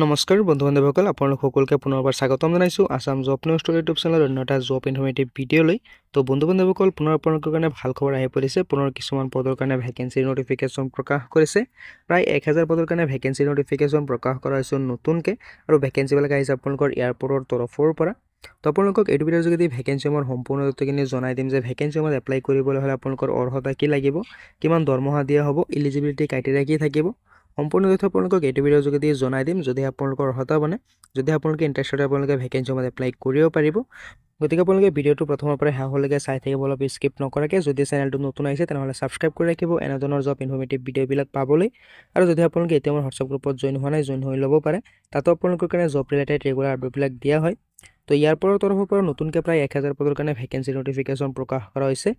নমস্কাৰ বন্ধু-বান্ধৱসকল, আপোনালোক সকলোকে পুনৰবাৰ স্বাগতম জনাইছোঁ আসাম জব নিউজ ইউটিউব চেনেলৰ অন্য এটা জব ইনফৰ্মেটিভ ভিডিঅ'লৈ। তো বন্ধু-বান্ধৱসকল, পুনৰ আপোনালোকৰ কাৰণে ভাল খবৰ আহি পৰিছে। পুনৰ কিছুমান পদৰ কাৰণে ভেকেঞ্চিৰ নটিফিকেশ্যন প্ৰকাশ কৰিছে। প্ৰায় 1000 পদৰ কাৰণে ভেকেঞ্চিৰ নটিফিকেশ্যন প্ৰকাশ কৰা হৈছে নতুনকৈ, আৰু ভেকেঞ্চিবিলাক আহিছে আপোনালোকৰ এয়াৰপৰ্টৰ তৰফৰ পৰা। তো আপোনালোকক এইটো ভিডিঅ'ৰ যোগেদি ভেকেঞ্চিসমূহৰ সম্পূৰ্ণ তথ্যখিনি জনাই দিম যে ভেকেঞ্চিসমূহত এপ্লাই কৰিবলৈ হ'লে আপোনালোকৰ অৰ্হতা কি লাগিব, কিমান দৰমহা দিয়া হ'ব, এলিজিবিলিটি ক্ৰাইটেৰিয়া কি থাকিব, সম্পূৰ্ণ তথ্য আপোনালোকক এইটো ভিডিঅ'ৰ যোগেদি জনাই দিম। যদি আপোনালোকৰ অৰ্হতা বনে, যদি আপোনালোকে ইণ্টাৰেষ্টেড হয়, আপোনালোকে ভেকেঞ্চিসমূহত এপ্লাই কৰিব পাৰিব। গতিকে আপোনালোকে ভিডিঅ'টো প্ৰথমৰ পৰা শেষলৈকে চাই থাকিব, অলপ স্কিপ নকৰাকৈ। যদি চেনেলটো নতুন আহিছে তেনেহ'লে ছাবস্ক্ৰাইব কৰি ৰাখিব এনেধৰণৰ জব ইনফৰ্মেটিভ ভিডিঅ'বিলাক পাবলৈ। আৰু যদি আপোনালোকে এতিয়া মোৰ হোৱাটছআপ গ্ৰুপত জইন হোৱা নাই, জইন হৈ ল'ব পাৰে। তাতো আপোনালোকৰ কাৰণে জব ৰিলেটেড ৰেগুলাৰ আপডেটবিলাক দিয়া হয়। তো ইয়াৰ তৰফৰ পৰা নতুনকৈ প্ৰায় 1000 পদৰ কাৰণে ভেকেঞ্চি নটিফিকেশ্যন প্ৰকাশ কৰা হৈছে।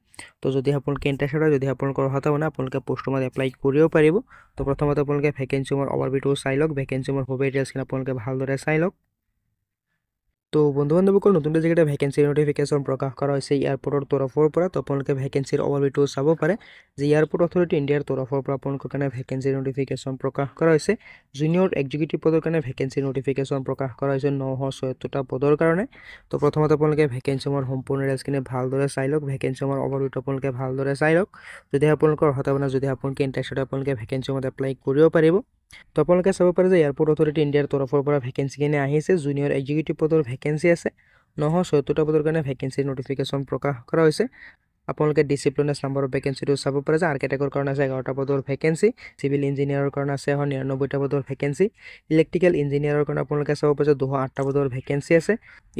তো যদি আপোনালোকে ইণ্টাৰেষ্টেড হয়, যদি আপোনালোকৰ অৰ্হতা বনে, আপোনালোকে পোষ্টসমূহত এপ্লাই কৰিব পাৰিব। তো প্ৰথমতে আপোনালোকে ভেকেঞ্চিসমূহৰ অভাৰভিউটো চাই লওক, ভেকেঞ্চিসমূহৰ ফুল ডিটেইলছখিনি আপোনালোকে ভালদৰে চাই লওক। তো বন্ধু-বান্ধৱসকল, নতুনকৈ যিকেইটা ভেকেঞ্চিৰ নটিফিকেশ্যন প্ৰকাশ কৰা হৈছে এয়াৰপৰ্টৰ তৰফৰ পৰা, তো আপোনালোকে ভেকেঞ্চিৰ অভাৰভিউটো চাব পাৰে যে এয়াৰপৰ্ট অথৰিটি ইণ্ডিয়াৰ তৰফৰ পৰা আপোনালোকৰ কাৰণে ভেকেঞ্চিৰ নটিফিকেশ্যন প্ৰকাশ কৰা হৈছে। জুনিয়ৰ এক্সিকিউটিভ পদৰ কাৰণে ভেকেঞ্চিৰ নটিফিকেশ্যন প্ৰকাশ কৰা হৈছে 976টা পদৰ কাৰণে। তো প্ৰথমতে আপোনালোকে ভেকেঞ্চিসমূহৰ সম্পূৰ্ণ ডিটেইলছখিনি ভালদৰে চাই লওক, ভেকেঞ্চিসমূহৰ অভাৰভিউটো আপোনালোকে ভালদৰে চাই লওক। যদি আপোনালোকৰ অৰ্হতা বনে, যদি আপোনালোকে ইণ্টাৰেষ্টেড হয়, আপোনালোকে ভেকেঞ্চিসমূহত এপ্লাই কৰিব পাৰিব। তো আপোনালোকে চাব পাৰে যে এয়াৰপৰ্ট অথৰিটি ইণ্ডিয়াৰ তৰফৰ পৰা ভেকেঞ্চিখিনি আহিছে। জুনিয়ৰ এক্সিকিউটিভ পদৰ ভেকেঞ্চি আছে 976টা পদৰ কাৰণে ভেকেঞ্চিৰ নটিফিকেশ্যন প্ৰকাশ কৰা হৈছে। আপোনালোকে ডিচিপ্লিনাছ নাম্বাৰ অফ ভেকেঞ্চিটো চাব পাৰে যে আৰ্কিটেক্টৰ কাৰণে আছে 11টা পদৰ ভেকেঞ্চি, চিভিল ইঞ্জিনিয়াৰৰ কাৰণে আছে 199টা পদৰ ভেকেঞ্চি, ইলেক্ট্ৰিকেল ইঞ্জিনিয়াৰৰ কাৰণে আপোনালোকে চাব পাৰে যে 208টা পদৰ ভেকেঞ্চি আছে,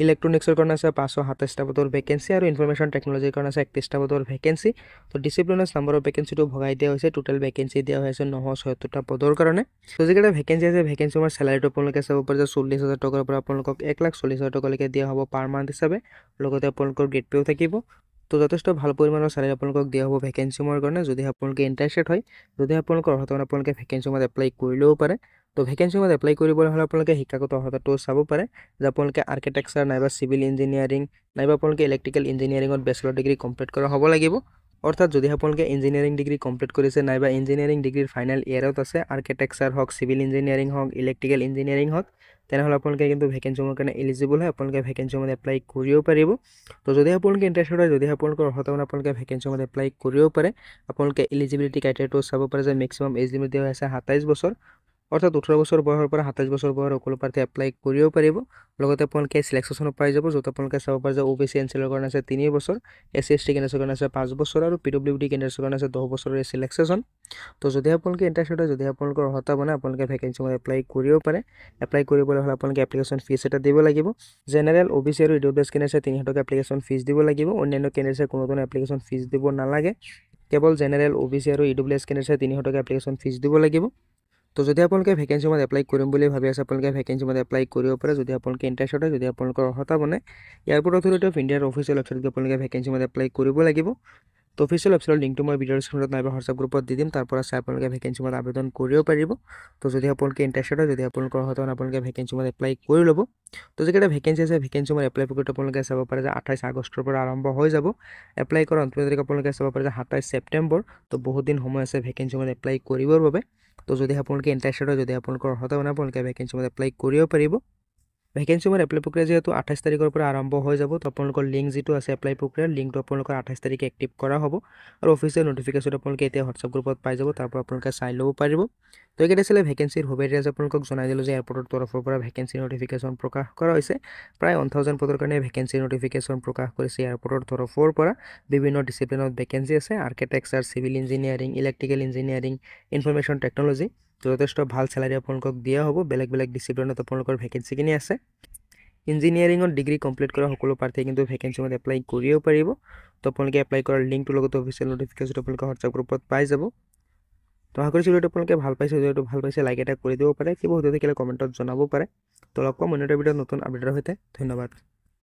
ইলেক্ট্ৰনিক্সৰ কাৰণে আছে 527টা পদৰ ভেকেঞ্চি, আৰু ইনফৰমেশ্যন টেকনলজিৰ কাৰণে আছে 31টা পদৰ ভেকেঞ্চি। তো ডিচিপ্লিনাছ নাম্বাৰ অফ ভেকেঞ্চিটো ভগাই দিয়া হৈছে, টোটেল ভেকেঞ্চি দিয়া হৈছে 976টা পদৰ কাৰণে। তো যিকেইটা ভেকেঞ্চি আছে, ভেকেঞ্চিৰ চেলাৰীটো আপোনালোকে চাব পাৰে যে 40,000 টকাৰ পৰা আপোনালোকক 1,40,000 টকালৈকে দিয়া হ'ব পাৰ মান্থ হিচাপে। লগতে আপোনালোকৰ গ্ৰেড পেও থাকিব। তো যথেষ্ট ভাল পৰিমাণৰ চেলাৰী আপোনালোকক দিয়া হ'ব ভেকেঞ্চিসমূহৰ কাৰণে। যদি আপোনালোকে ইণ্টাৰেষ্টেড হয়, যদি আপোনালোকৰ অৰ্হতা মানে, আপোনালোকে ভেকেঞ্চিসমূহত এপ্লাই কৰি ল'ব পাৰে। তো ভেকেঞ্চিসমূহত এপ্লাই কৰিবলৈ হ'লে আপোনালোকে শিক্ষাগত অৰ্হতাটো চাব পাৰে যে আপোনালোকে আৰ্কিটেক্সাৰ নাইবা চিভিল ইঞ্জিনিয়াৰিং নাইবা আপোনালোকে ইলেক্ট্ৰিকেল ইঞ্জিনিয়াৰিঙত বেচেলৰ ডিগ্ৰী কমপ্লিট কৰা হ'ব লাগিব। অৰ্থাৎ যদি আপোনালোকে ইঞ্জিনিয়াৰিং ডিগ্ৰী কমপ্লিট কৰিছে নাইবা ইঞ্জিনিয়াৰিং ডিগ্ৰীৰ ফাইনেল ইয়েৰত আছে, আৰ্কিটেক্সাৰ হওক, চিভিল ইঞ্জিনিয়াৰিং হওক, ইলেক্ট্ৰিকেল ইঞ্জিনিয়াৰিং হওক, তেনেহ'লে আপোনালোকে কিন্তু ভেকেঞ্চিসমূহৰ কাৰণে এলিজিবল হয়, আপোনালোকে ভেকেঞ্চিসমূহত এপ্লাই কৰিব পাৰিব। তো যদি আপোনালোকে ইণ্টাৰেষ্টেড হয়, যদি আপোনালোকৰ অৰ্হতা মানে, আপোনালোকে ভেকেঞ্চিসমূহত এপ্লাই কৰিব পাৰে। আপোনালোকে এলিজিবিলিটি ক্ৰাইটেৰিয়াটো চাব পাৰে যে মেক্সিমাম এজ লিমিট দিয়া হৈছে 27 বছৰ, অৰ্থাৎ 18 বছৰ বয়সৰ পৰা 27 বছৰ বয়সৰ সকলো প্ৰাৰ্থী এপ্লাই কৰিব পাৰিব। লগতে আপোনালোকে চিলেকশ্যনো পাই যাব, য'ত আপোনালোকে চাব পাৰে যে OBC এনচিলৰ কাৰণে আছে 3 বছৰ, SC/ST কেণ্ডেডেটৰ কাৰণে আছে 5 বছৰ, আৰু PWD কেণ্ডেডেটৰ কাৰণে আছে 10 বছৰৰ চিলেকশ্যন। তো যদি আপোনালোকে ইণ্টাৰেষ্টেড হয়, যদি আপোনালোকৰ অৰ্হতা বনে, আপোনালোকে ভেকেঞ্চিসমূহত এপ্লাই কৰিব পাৰে। এপ্লাই কৰিবলৈ হ'লে আপোনালোকে এপ্লিকেশ্যন ফিজ এটা দিব লাগিব। জেনেৰেল, OBC আৰু EWS কেণ্ডেডেটে 300 টকা এপ্লিকেশ্যন ফিজ দিব লাগিব। অন্যান্য কেণ্ডেডেটে কোনো ধৰণৰ এপ্লিকেশ্যন ফিজ দিব নালাগে। কেৱল জেনেৰেল, OBC আৰু EWS কেণ্ডেডেটে 300 টকা এপ্লিকেশ্যন ফিজ দিব লাগিব। তো যদি আপোনালোকে ভেকেঞ্চিসমূহত এপ্লাই কৰিম বুলি ভাবি আছে, আপোনালোকে ভেকেঞ্চিসমূহত এপ্লাই কৰিব পাৰে। যদি আপোনালোকে ইণ্টাৰেষ্টেড হয়, যদি আপোনালোকৰ অৰ্হতা বনে, এয়াৰপৰ্ট অথৰিটি অফ ইণ্ডিয়াৰ অফিচিয়েল ৱেবছাইটত আপোনালোকে ভেকেঞ্চিসমূহত এপ্লাই কৰিব লাগিব। তো অফিচিয়েল ৱেবছাইটৰ লিংকটো মই ভিডিঅ' ডিছক্ৰিপশ্যনত নাইবা হোৱাটছআপ গ্ৰুপত দি দিম, তাৰ পৰা চাই আপোনালোকে ভেকেঞ্চিসমূহত আবেদন কৰিব পাৰিব। তো যদি আপোনালোকে ইণ্টাৰেষ্টেড হয়, যদি আপোনালোকৰ অৰ্হতা বনে, আপোনালোকে ভেকেঞ্চিসমূহত এপ্লাই কৰি ল'ব। তো যিকেইটা ভেকেঞ্চি আছে, ভেকেঞ্চিসমূহত এপ্লাই প্ৰক্ৰিয়াটো আপোনালোকে চাব পাৰে যে 28 আগষ্টৰ পৰা আৰম্ভ হৈ যাব। এপ্লাই কৰাৰ অন্তিম তাৰিখ আপোনালোকে চাব পাৰে যে 27 ছেপ্টেম্বৰ। তো বহুত দিন সময় আছে ভেকেঞ্চিসমূহত এপ্লাই কৰিবৰ বাবে। তো যদি আপোনালোকে ইণ্টাৰেষ্টেড হয়, যদি আপোনালোকৰ অৰ্হতা বনে, আপোনালোকে ভেকেঞ্চিসমূহত এপ্লাই কৰিব পাৰিব। ভেকেঞ্চিসমূহত এপ্লাই প্ৰক্ৰিয়া যিহেতু 28 তাৰিখৰ পৰা আৰম্ভ হৈ যাব, তো আপোনালোকৰ লিংক যিটো আছে এপ্লাই প্ৰক্ৰিয়াৰ লিংকটো আপোনালোকৰ 28 তাৰিখে এক্টিভ কৰা হ'ব। আৰু অফিচিয়েল নটিফিকেশ্যন আপোনালোকে এতিয়া হোৱাটছআপ গ্ৰুপত পাই যাব, তাৰ পৰা আপোনালোকে চাই ল'ব পাৰিব। তো এইকেইটা আছিলে ভেকেঞ্চিৰ ডিটেইলছ। আপোনালোকক জনাই দিলোঁ যে এয়াৰপৰ্টৰ তৰফৰ পৰা ভেকেঞ্চিৰ নটিফিকেশ্যন প্ৰকাশ কৰা হৈছে। প্ৰায় 1000 পদৰ কাৰণে ভেকেঞ্চিৰ নটিফিকেশ্যন প্ৰকাশ কৰিছে এয়াৰপৰ্টৰ তৰফৰ পৰা। বিভিন্ন ডিচিপ্লিনত ভেকেঞ্চি আছে, architecture, civil engineering, electrical engineering, information technology. যথেষ্ট ভাল চেলাৰী আপোনালোকক দিয়া হ'ব। বেলেগ বেলেগ ডিচিপ্লিনত আপোনালোকৰ ভেকেঞ্চিখিনি আছে। ইঞ্জিনিয়াৰিঙত ডিগ্ৰী কমপ্লিট কৰা সকলো প্ৰাৰ্থীয়ে কিন্তু ভেকেঞ্চিসমূহত এপ্লাই কৰিব পাৰিব। তো আপোনালোকে এপ্লাই কৰাৰ লিংকটোৰ লগতে অফিচিয়েল নটিফিকেশ্যন আপোনালোকে হোৱাটছআপ গ্ৰুপত পাই যাব। তো আশা কৰিছোঁ ভিডিঅ'টো আপোনালোকে ভাল পাইছে। যদি ভাল পাইছে, লাইক এটা কৰি দিব পাৰে। কিবা সুধিব থাকিলে কমেণ্টত জনাব পাৰে। তো লগ পাম অন্য এটা ভিডিঅ'ত নতুন আপডেটৰ সৈতে। ধন্যবাদ।